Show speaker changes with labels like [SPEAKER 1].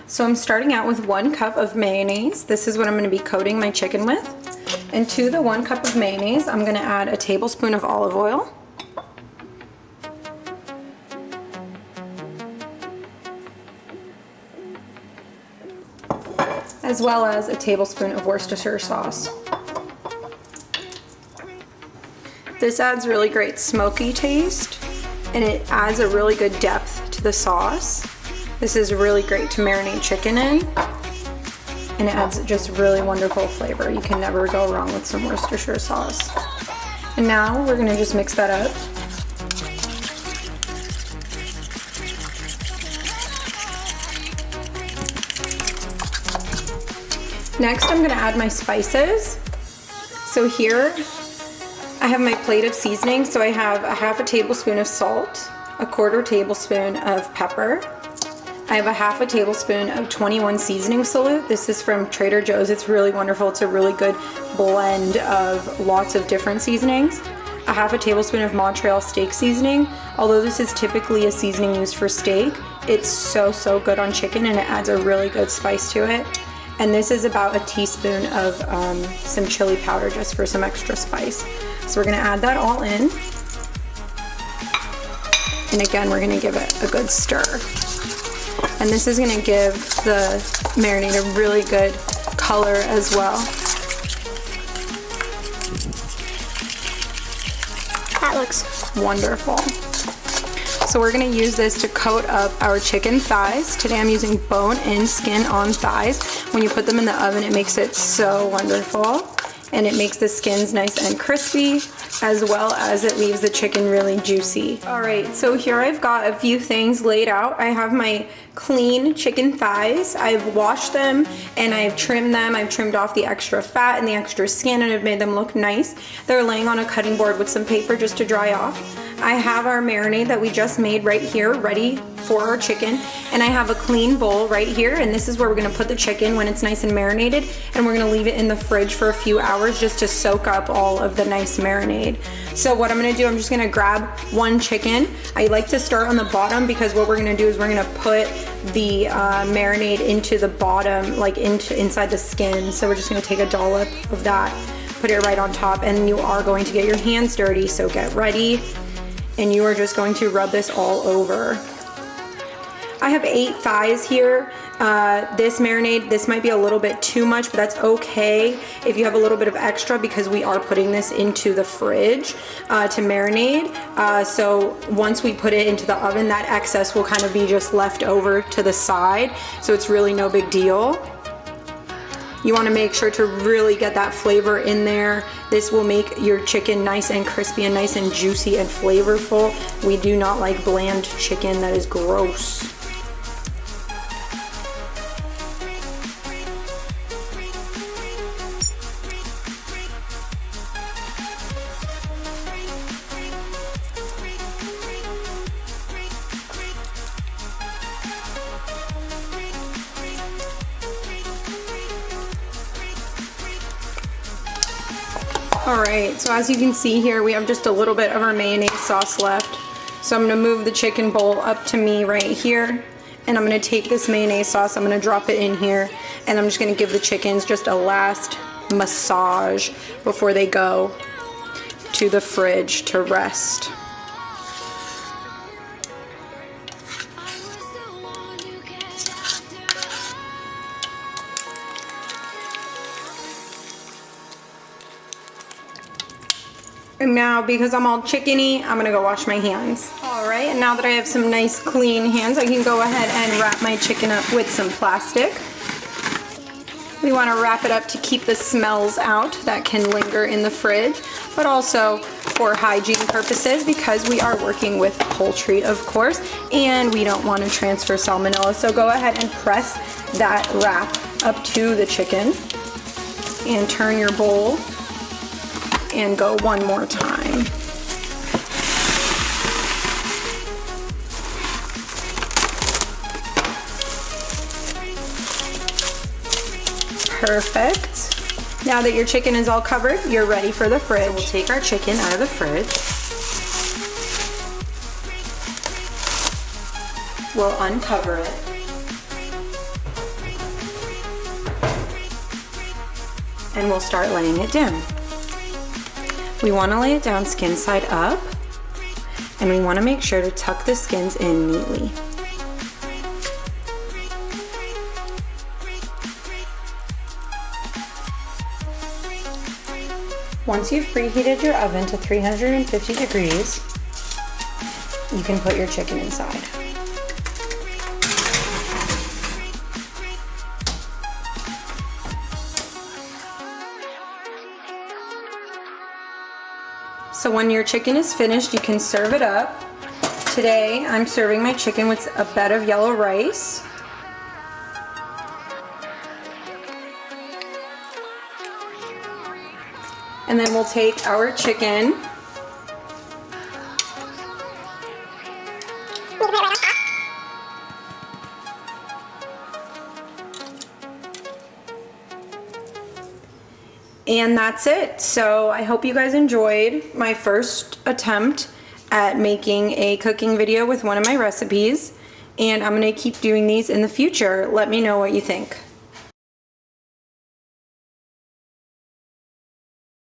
[SPEAKER 1] So I'm starting out with 1 cup of mayonnaise. This is what I'm going to be coating my chicken with. And to the 1 cup of mayonnaise, I'm going to add a tablespoon of olive oil. As well as a tablespoon of Worcestershire sauce. This adds really great smoky taste, and it adds a really good depth to the sauce. This is really great to marinate chicken in, and it adds just really wonderful flavor. You can never go wrong with some Worcestershire sauce. And now we're gonna just mix that up. Next, I'm gonna add my spices. So here, I have my plate of seasoning. So I have a half a tablespoon of salt, a 1/4 tablespoon of pepper. I have a half a tablespoon of 21 seasoning salute. This is from Trader Joe's. It's really wonderful. It's a really good blend of lots of different seasonings. A half a tablespoon of Montreal steak seasoning. Although this is typically a seasoning used for steak, it's so good on chicken, and it adds a really good spice to it. And this is about a teaspoon of some chili powder just for some extra spice. So we're gonna add that all in. And again, we're gonna give it a good stir. And this is gonna give the marinade a really good color as well.
[SPEAKER 2] That looks
[SPEAKER 1] wonderful. So we're gonna use this to coat up our chicken thighs. Today I'm using bone-in skin on thighs. When you put them in the oven, it makes it so wonderful. And it makes the skins nice and crispy, as well as it leaves the chicken really juicy. All right, so here I've got a few things laid out. I have my clean chicken thighs. I've washed them and I've trimmed them. I've trimmed off the extra fat and the extra skin, and I've made them look nice. They're laying on a cutting board with some paper just to dry off. I have our marinade that we just made right here, ready for our chicken. And I have a clean bowl right here, and this is where we're gonna put the chicken when it's nice and marinated, and we're gonna leave it in the fridge for a few hours just to soak up all of the nice marinade. So what I'm gonna do, I'm just gonna grab 1 chicken. I like to start on the bottom because what we're gonna do is we're gonna put the marinade into the bottom, like inside the skin. So we're just gonna take a dollop of that, put it right on top, and you are going to get your hands dirty, so get ready. And you are just going to rub this all over. I have 8 thighs here. This marinade, this might be a little bit too much, but that's okay if you have a little bit of extra, because we are putting this into the fridge to marinate. So once we put it into the oven, that excess will kind of be just left over to the side. So it's really no big deal. You want to make sure to really get that flavor in there. This will make your chicken nice and crispy and nice and juicy and flavorful. We do not like bland chicken. That is gross. All right, so as you can see here, we have just a little bit of our mayonnaise sauce left. So I'm gonna move the chicken bowl up to me right here, and I'm gonna take this mayonnaise sauce, I'm gonna drop it in here, and I'm just gonna give the chickens just a last massage before they go to the fridge to rest. And now, because I'm all chickeny, I'm gonna go wash my hands. All right, and now that I have some nice clean hands, I can go ahead and wrap my chicken up with some plastic. We wanna wrap it up to keep the smells out that can linger in the fridge, but also for hygiene purposes, because we are working with poultry, of course, and we don't wanna transfer salmonella. So go ahead and press that wrap up to the chicken and turn your bowl and go one more time. Perfect. Now that your chicken is all covered, you're ready for the fridge. So we'll take our chicken out of the fridge. we'll uncover it. And we'll start laying it down. We want to lay it down skin side up, and we want to make sure to tuck the skins in neatly. Once you've preheated your oven to 350 degrees, you can put your chicken inside. So when your chicken is finished, you can serve it up. Today, I'm serving my chicken with a bed of yellow rice. And then we'll take our chicken . And that's it. So I hope you guys enjoyed my first attempt at making a cooking video with one of my recipes. And I'm gonna keep doing these in the future. Let me know what you think.